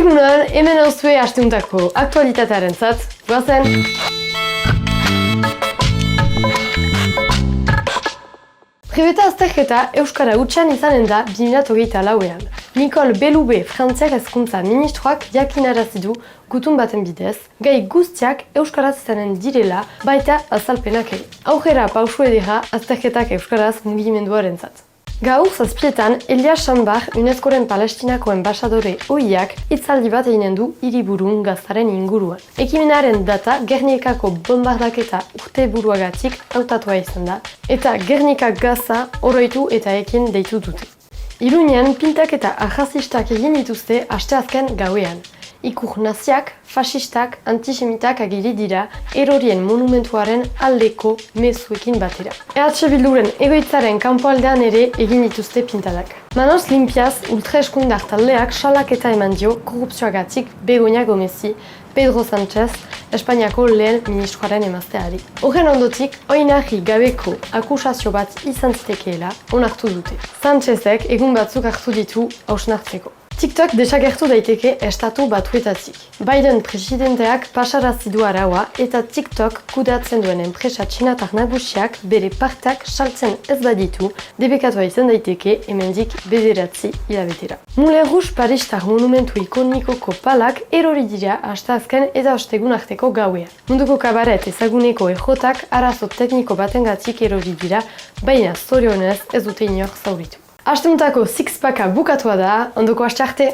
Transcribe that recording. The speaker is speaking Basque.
Egunon, hemen hauzue asteuntako aktualitatearen zat, goazen! Trebeta azterketa Euskara hutsan izanen da 2024an. Nicole Belloubet Frantziak hezkuntza ministroak jakinarazi du gutun baten bidez, gai guztiak euskaraz izanen direla baita azalpenak ere. Aurrera pausu edera azterketak euskaraz mugimenduarentzat. Gaur zazpietan, Elias Sanbar, UNESCOren Palestinako enbaxadore ohiak hitzaldi bat eginen du hiriburun gazaren inguruan. Ekimenaren data Gernikako bombardaketa urteburuagatik hautatua izan da, eta Gernika Gaza oroitu eta ekin deitu dute. Iruñean pintak eta arrazistak egin dituzte asteazken gauean. Ikur naziak, fasistak, antisemitak agiri dira erorien monumentuaren aldeko mezuekin batera. EH Bilduren egoitzaren kanpoaldean ere egin dituzte pintadak. Manos Limpiaz ultraeskundar taldeak salaketa eman dio korrupzioagatik Begoña Gomezi, Pedro Sánchez, Espainiako lehen ministroaren emazteari. Horren ondotik, oinarri gabeko akusazio bat izan zitekeela onartu dute. Sánchezek egun batzuk hartu ditu hausnartzeko. TikTok desagertu daiteke estatu batuetatik. Biden presidenteak pasarazi du araua eta TikTok kudeatzen duen enpresa txinatar nagusiak bere partak saltzen ez baditu, debekatua izan daiteke hemendik 9 hilabetera. Moulin Rouge Paristar monumentu ikonikoko palak erori dira asteazken eta ostegun arteko gauean. Munduko kabaret ezaguneko errotak arazo tekniko batengatik erori dira, baina zorionez ez dute inor zauritu. Asteuntako Sixpacka bukatua da, ondoko aste arte!